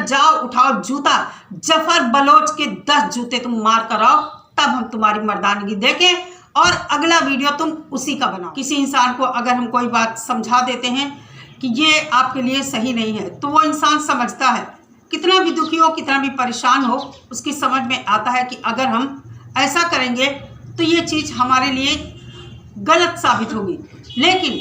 जाओ उठाओ जूता, जफर बलोच के 10 जूते तुम मार कर आओ, तब हम तुम्हारी मर्दानगी देखें और अगला वीडियो तुम उसी का बनाओ। किसी इंसान को अगर हम कोई बात समझा देते हैं कि ये आपके लिए सही नहीं है, तो वो इंसान समझता है, कितना भी दुखी हो, कितना भी परेशान हो, उसकी समझ में आता है कि अगर हम ऐसा करेंगे तो ये चीज़ हमारे लिए गलत साबित होगी। लेकिन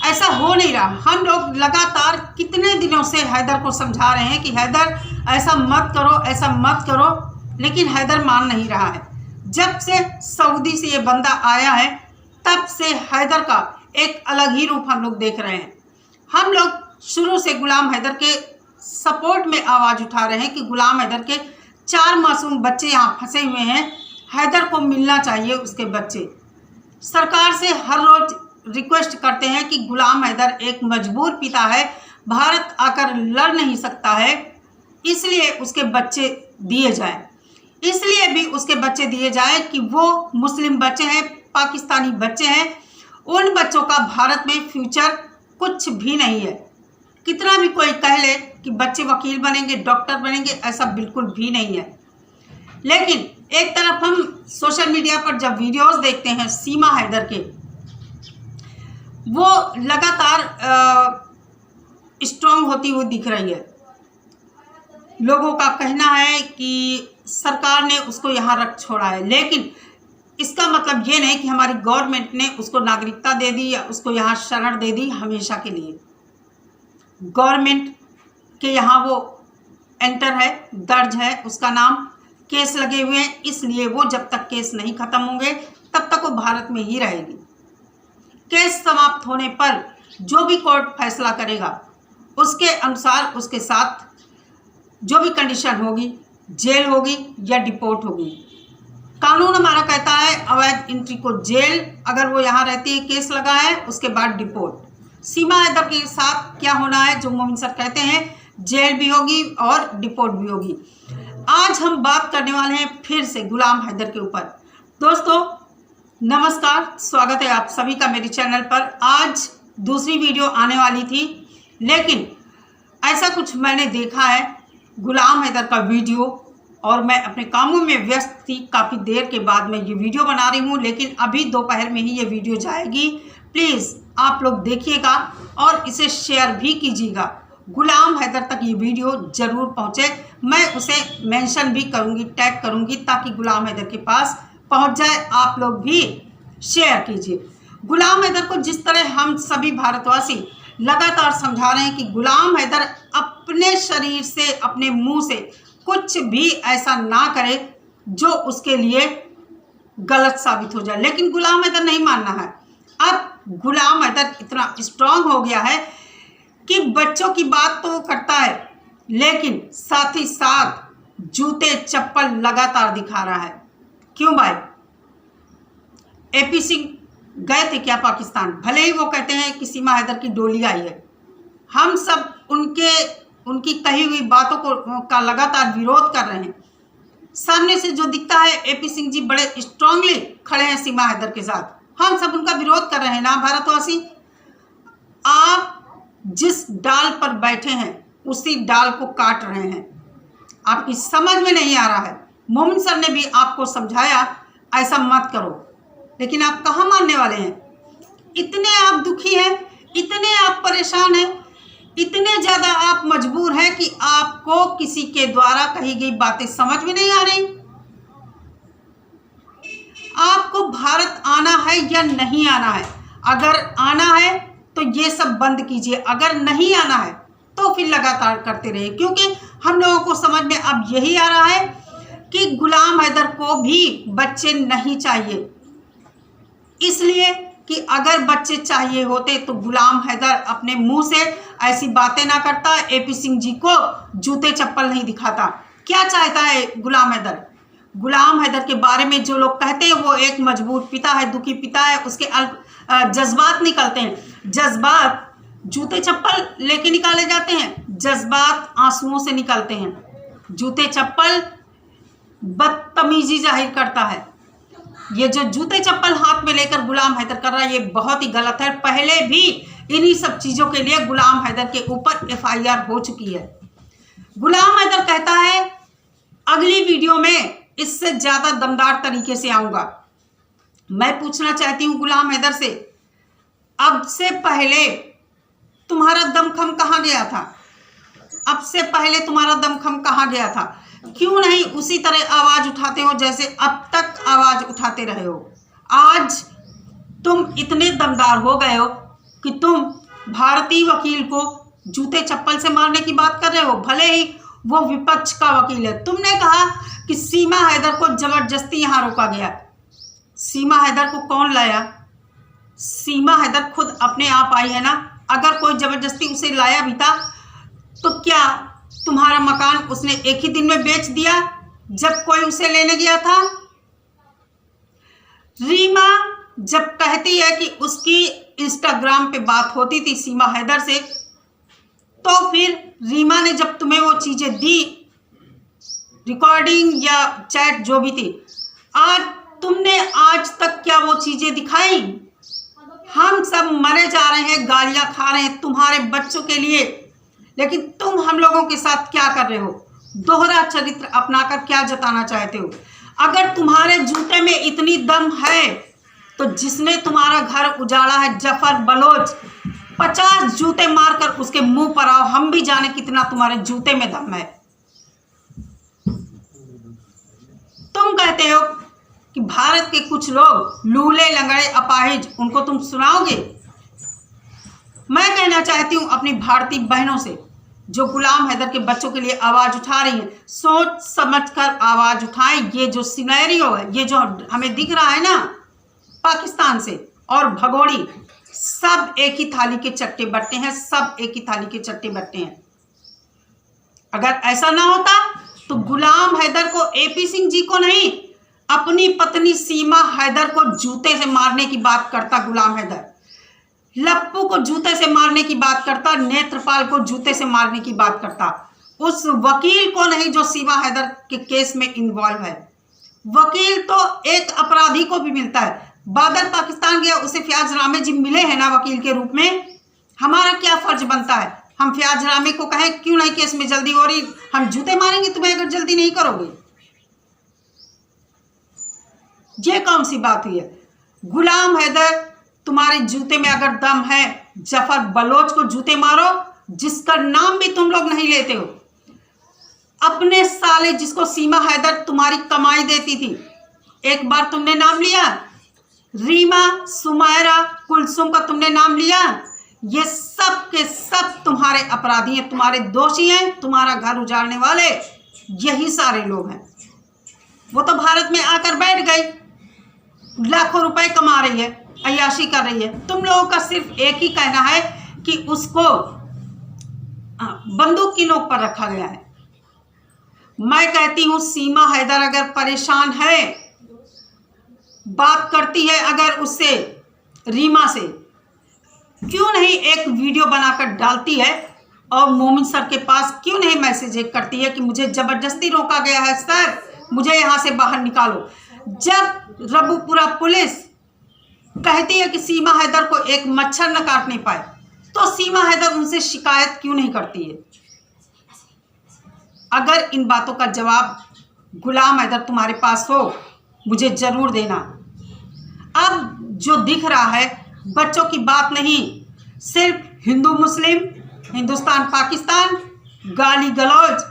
ऐसा हो नहीं रहा। हम लोग लगातार कितने दिनों से हैदर को समझा रहे हैं कि हैदर ऐसा मत करो, ऐसा मत करो, लेकिन हैदर मान नहीं रहा है। जब से सऊदी से ये बंदा आया है, तब से हैदर का एक अलग ही रूप हम लोग देख रहे हैं। हम लोग शुरू से गुलाम हैदर के सपोर्ट में आवाज़ उठा रहे हैं कि गुलाम हैदर के 4 मासूम बच्चे यहाँ फंसे हुए हैं, हैदर को मिलना चाहिए उसके बच्चे। सरकार से हर रोज रिक्वेस्ट करते हैं कि गुलाम हैदर एक मजबूर पिता है, भारत आकर लड़ नहीं सकता है, इसलिए उसके बच्चे दिए जाएं। इसलिए भी उसके बच्चे दिए जाएं कि वो मुस्लिम बच्चे हैं, पाकिस्तानी बच्चे हैं, उन बच्चों का भारत में फ्यूचर कुछ भी नहीं है। कितना भी कोई कह ले कि बच्चे वकील बनेंगे, डॉक्टर बनेंगे, ऐसा बिल्कुल भी नहीं है। लेकिन एक तरफ हम सोशल मीडिया पर जब वीडियोस देखते हैं सीमा हैदर के, वो लगातार स्ट्रॉन्ग होती हुई दिख रही है। लोगों का कहना है कि सरकार ने उसको यहाँ रख छोड़ा है, लेकिन इसका मतलब ये नहीं कि हमारी गवर्नमेंट ने उसको नागरिकता दे दी या उसको यहाँ शरण दे दी हमेशा के लिए। गवर्नमेंट के यहाँ वो एंटर है, दर्ज है, उसका नाम, केस लगे हुए हैं, इसलिए वो जब तक केस नहीं खत्म होंगे तब तक वो भारत में ही रहेगी। केस समाप्त होने पर जो भी कोर्ट फैसला करेगा उसके अनुसार उसके साथ जो भी कंडीशन होगी, जेल होगी या डिपोर्ट होगी। कानून हमारा कहता है अवैध एंट्री को जेल, अगर वो यहाँ रहती है, केस लगा है, उसके बाद डिपोर्ट। सीमा हैदर के साथ क्या होना है, जो मोमिन सर कहते हैं, जेल भी होगी और डिपोर्ट भी होगी। आज हम बात करने वाले हैं फिर से गुलाम हैदर के ऊपर। दोस्तों नमस्कार, स्वागत है आप सभी का मेरे चैनल पर। आज दूसरी वीडियो आने वाली थी, लेकिन ऐसा कुछ मैंने देखा है गुलाम हैदर का वीडियो, और मैं अपने कामों में व्यस्त थी, काफ़ी देर के बाद मैं ये वीडियो बना रही हूँ, लेकिन अभी दोपहर में ही ये वीडियो जाएगी। प्लीज़ आप लोग देखिएगा और इसे शेयर भी कीजिएगा। गुलाम हैदर तक ये वीडियो ज़रूर पहुँचे। मैं उसे मेंशन भी करूँगी, टैग करूँगी, ताकि गुलाम हैदर के पास पहुँच जाए। आप लोग भी शेयर कीजिए। गुलाम हैदर को जिस तरह हम सभी भारतवासी लगातार समझा रहे हैं कि गुलाम हैदर अपने शरीर से, अपने मुंह से कुछ भी ऐसा ना करे जो उसके लिए गलत साबित हो जाए, लेकिन गुलाम हैदर नहीं मानना है। अब गुलाम हैदर इतना स्ट्रांग हो गया है कि बच्चों की बात तो वो करता है, लेकिन साथ ही साथ जूते चप्पल लगातार दिखा रहा है। क्यों भाई? AP सिंह गए थे क्या पाकिस्तान? भले ही वो कहते हैं कि सीमा हैदर की डोली आई है, हम सब उनकी कही हुई बातों का लगातार विरोध कर रहे हैं। सामने से जो दिखता है AP सिंह जी बड़े स्ट्रांगली खड़े हैं सीमा हैदर के साथ, हम सब उनका विरोध कर रहे हैं ना भारतवासी। आप जिस डाल पर बैठे हैं उसी डाल को काट रहे हैं, आपकी समझ में नहीं आ रहा है। मोमिन सर ने भी आपको समझाया ऐसा मत करो, लेकिन आप कहाँ मानने वाले हैं? इतने आप दुखी हैं, इतने आप परेशान हैं, इतने ज़्यादा आप मजबूर हैं कि आपको किसी के द्वारा कही गई बातें समझ में नहीं आ रही। आपको भारत आना है या नहीं आना है? अगर आना है तो ये सब बंद कीजिए, अगर नहीं आना है तो फिर लगातार करते रहिए, क्योंकि हम लोगों को समझ में अब यही आ रहा है कि गुलाम हैदर को भी बच्चे नहीं चाहिए। इसलिए कि अगर बच्चे चाहिए होते तो गुलाम हैदर अपने मुंह से ऐसी बातें ना करता, AP सिंह जी को जूते चप्पल नहीं दिखाता। क्या चाहता है गुलाम हैदर? गुलाम हैदर के बारे में जो लोग कहते हैं वो एक मजबूर पिता है, दुखी पिता है, उसके जज्बात निकलते हैं। जज्बात जूते चप्पल लेके निकाले जाते हैं, जज्बात आंसुओं से निकलते हैं। जूते चप्पल बदतमीजी जाहिर करता है। ये जो जूते चप्पल हाथ में लेकर गुलाम हैदर कर रहा है, ये बहुत ही गलत है। पहले भी इन्हीं सब चीज़ों के लिए गुलाम हैदर के ऊपर FIR हो चुकी है। गुलाम हैदर कहता है अगली वीडियो में इससे ज्यादा दमदार तरीके से आऊंगा। मैं पूछना चाहती हूं गुलाम हैदर से, अब से पहले तुम्हारा दमखम कहाँ गया था? अब से पहले तुम्हारा दमखम कहाँ गया था? क्यों नहीं उसी तरह आवाज उठाते हो जैसे अब तक आवाज उठाते रहे हो? आज तुम इतने दमदार हो गए हो कि तुम भारतीय वकील को जूते चप्पल से मारने की बात कर रहे हो, भले ही वो विपक्ष का वकील है। तुमने कहा कि सीमा हैदर को जबरदस्ती यहां रोका गया। सीमा हैदर को कौन लाया? सीमा हैदर खुद अपने आप आई है ना। अगर कोई जबरदस्ती उसे लाया भी था तो क्या तुम्हारा मकान उसने एक ही दिन में बेच दिया जब कोई उसे लेने गया था? रीमा जब कहती है कि उसकी इंस्टाग्राम पे बात होती थी सीमा हैदर से, तो फिर रीमा ने जब तुम्हें वो चीजें दी, रिकॉर्डिंग या चैट जो भी थी, तुमने आज तक क्या वो चीजें दिखाई? हम सब मरे जा रहे हैं, गालियां खा रहे हैं तुम्हारे बच्चों के लिए, लेकिन तुम हम लोगों के साथ क्या कर रहे हो? दोहरा चरित्र अपनाकर क्या जताना चाहते हो? अगर तुम्हारे जूते में इतनी दम है तो जिसने तुम्हारा घर उजाड़ा है जफर बलोच, 50 जूते मारकर उसके मुंह पर आओ, हम भी जाने कितना तुम्हारे जूते में दम है। तुम कहते हो कि भारत के कुछ लोग लूले लंगड़े अपाहिज, उनको तुम सुनाओगे? मैं कहना चाहती हूं अपनी भारतीय बहनों से जो गुलाम हैदर के बच्चों के लिए आवाज उठा रही हैं, सोच समझकर आवाज उठाएं। ये जो सिनेरियो है, ये जो हमें दिख रहा है ना पाकिस्तान से और भगोड़ी, सब एक ही थाली के चट्टे बट्टे हैं, सब एक ही थाली के चट्टे बट्टे हैं। अगर ऐसा ना होता तो गुलाम हैदर को, एपी सिंह जी को नहीं, अपनी पत्नी सीमा हैदर को जूते से मारने की बात करता गुलाम हैदर, लप्पू को जूते से मारने की बात करता, नेत्रपाल को जूते से मारने की बात करता, उस वकील को नहीं जो सीमा हैदर के केस में इन्वॉल्व है। वकील तो एक अपराधी को भी मिलता है। बादल पाकिस्तान गया, उसे फयाज रामे जी मिले हैं ना वकील के रूप में। हमारा क्या फर्ज बनता है? हम फयाज रामे को कहें क्यों नहीं केस में जल्दी हो रही, हम जूते मारेंगे तुम्हें अगर जल्दी नहीं करोगे? ये कौन सी बात हुई है? गुलाम हैदर, तुम्हारे जूते में अगर दम है, जफर बलोच को जूते मारो, जिसका नाम भी तुम लोग नहीं लेते हो। अपने साले जिसको सीमा हैदर तुम्हारी कमाई देती थी, एक बार तुमने नाम लिया? रीमा, सुमायरा, कुलसुम का तुमने नाम लिया? ये सब के सब तुम्हारे अपराधी हैं, तुम्हारे दोषी हैं, तुम्हारा घर उजाड़ने वाले यही सारे लोग हैं। वो तो भारत में आकर बैठ गई, लाखों रुपए कमा रही है, अय्याशी कर रही है। तुम लोगों का सिर्फ एक ही कहना है कि उसको बंदूक की नोक पर रखा गया है। मैं कहती हूं सीमा हैदर अगर परेशान है, बात करती है अगर उससे, रीमा से, क्यों नहीं एक वीडियो बनाकर डालती है और मोमिन सर के पास क्यों नहीं मैसेज करती है कि मुझे जबरदस्ती रोका गया है सर, मुझे यहां से बाहर निकालो। जब रबूपुरा पुलिस कहती है कि सीमा हैदर को एक मच्छर न काटने पाए, तो सीमा हैदर उनसे शिकायत क्यों नहीं करती है? अगर इन बातों का जवाब गुलाम हैदर तुम्हारे पास हो, मुझे जरूर देना। अब जो दिख रहा है बच्चों की बात नहीं, सिर्फ हिंदू मुस्लिम, हिंदुस्तान पाकिस्तान, गाली गलौज।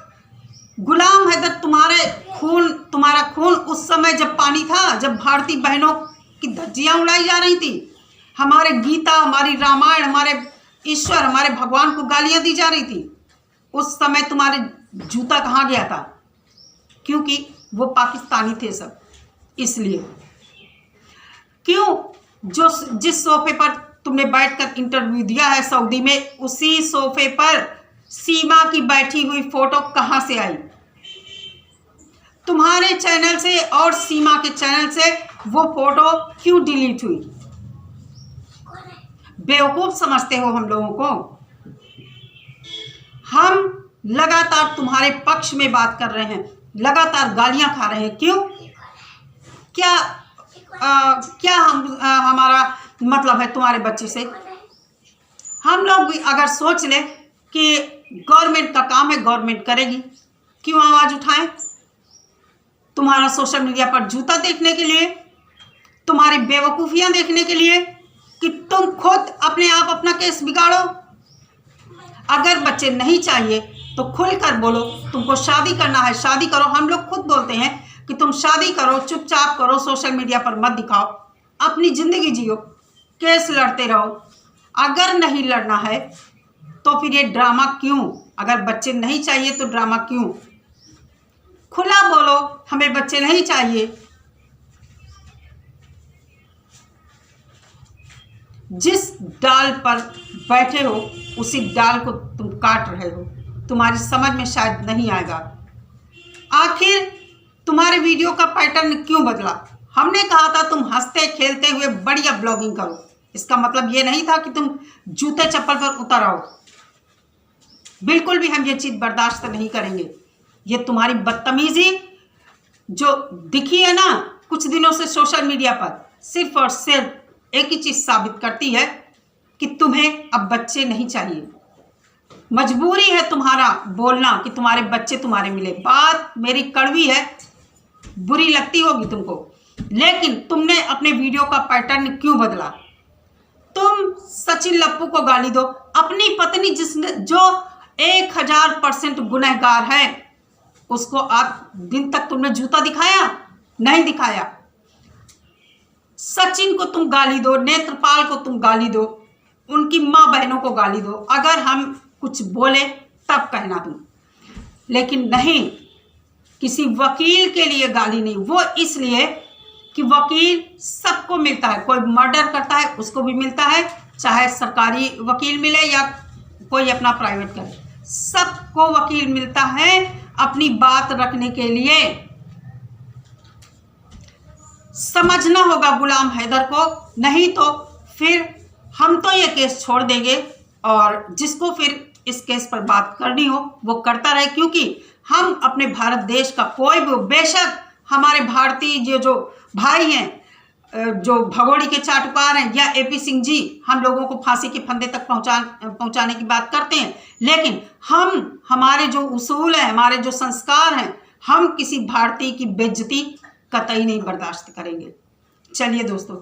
गुलाम हैदर तुम्हारा खून उस समय जब पानी था, जब भारतीय बहनों की धज्जियां उड़ाई जा रही थी, हमारे गीता, हमारी रामायण, हमारे ईश्वर, हमारे भगवान को गालियां दी जा रही थी, उस समय तुम्हारे जूता कहाँ गया था? क्योंकि वो पाकिस्तानी थे सब, इसलिए। क्यों? जिस सोफे पर तुमने बैठकर इंटरव्यू दिया है सऊदी में, उसी सोफे पर सीमा की बैठी हुई फोटो कहां से आई? तुम्हारे चैनल से और सीमा के चैनल से वो फोटो क्यों डिलीट हुई? बेवकूफ समझते हो हम लोगों को? हम लगातार तुम्हारे पक्ष में बात कर रहे हैं, लगातार गालियां खा रहे हैं। क्यों? क्या हमारा मतलब है तुम्हारे बच्चे से? हम लोग भी अगर सोच ले कि गवर्नमेंट का काम है, गवर्नमेंट करेगी। क्यों आवाज उठाएं? तुम्हारा सोशल मीडिया पर जूता देखने के लिए, तुम्हारी बेवकूफियां देखने के लिए, कि तुम खुद अपने आप अपना केस बिगाड़ो। अगर बच्चे नहीं चाहिए तो खुलकर बोलो, तुमको शादी करना है शादी करो। हम लोग खुद बोलते हैं कि तुम शादी करो, चुपचाप करो, सोशल मीडिया पर मत दिखाओ, अपनी जिंदगी जियो, केस लड़ते रहो। अगर नहीं लड़ना है तो फिर ये ड्रामा क्यों? अगर बच्चे नहीं चाहिए तो ड्रामा क्यों? खुला बोलो, हमें बच्चे नहीं चाहिए। जिस डाल पर बैठे हो उसी डाल को तुम काट रहे हो। तुम्हारी समझ में शायद नहीं आएगा। आखिर तुम्हारे वीडियो का पैटर्न क्यों बदला? हमने कहा था तुम हंसते खेलते हुए बढ़िया ब्लॉगिंग करो। इसका मतलब ये नहीं था कि तुम जूते चप्पल पर उतर आओ। बिल्कुल भी हम ये चीज बर्दाश्त नहीं करेंगे। ये तुम्हारी बदतमीजी जो दिखी है ना कुछ दिनों से सोशल मीडिया पर, सिर्फ और सिर्फ एक ही चीज साबित करती है कि तुम्हें अब बच्चे नहीं चाहिए। मजबूरी है तुम्हारा बोलना कि तुम्हारे बच्चे तुम्हारे मिले। बात मेरी कड़वी है, बुरी लगती होगी तुमको, लेकिन तुमने अपने वीडियो का पैटर्न क्यों बदला? तुम सचिन लप्पू को गाली दो, अपनी पत्नी जिसने जो 1000% गुनहगार है उसको आज दिन तक तुमने जूता दिखाया? नहीं दिखाया। सचिन को तुम गाली दो, नेत्रपाल को तुम गाली दो, उनकी माँ बहनों को गाली दो। अगर हम कुछ बोले तब कहना तुम, लेकिन नहीं, किसी वकील के लिए गाली नहीं। वो इसलिए कि वकील सबको मिलता है। कोई मर्डर करता है उसको भी मिलता है, चाहे सरकारी वकील मिले या कोई अपना प्राइवेट करे, सबको वकील मिलता है अपनी बात रखने के लिए। समझना होगा गुलाम हैदर को, नहीं तो फिर हम तो ये केस छोड़ देंगे और जिसको फिर इस केस पर बात करनी हो वो करता रहे। क्योंकि हम अपने भारत देश का कोई भी, बेशक हमारे भारतीय जो भाई हैं, जो भगोड़ी के चाटुकार हैं या एपी सिंह जी हम लोगों को फांसी के फंदे तक पहुंचाने की बात करते हैं, लेकिन हम, हमारे जो उसूल हैं, हमारे जो संस्कार हैं, हम किसी भारतीय की बेइज्जती कतई नहीं बर्दाश्त करेंगे। चलिए दोस्तों,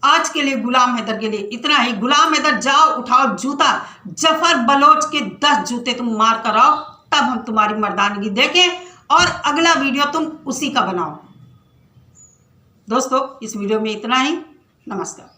आज के लिए गुलाम हैदर के लिए इतना ही। गुलाम हैदर जाओ, उठाओ जूता, जफर बलोच के 10 जूते तुम मार कर आओ, तब हम तुम्हारी मर्दानगी देखें और अगला वीडियो तुम उसी का बनाओ। दोस्तों, इस वीडियो में इतना ही। नमस्कार।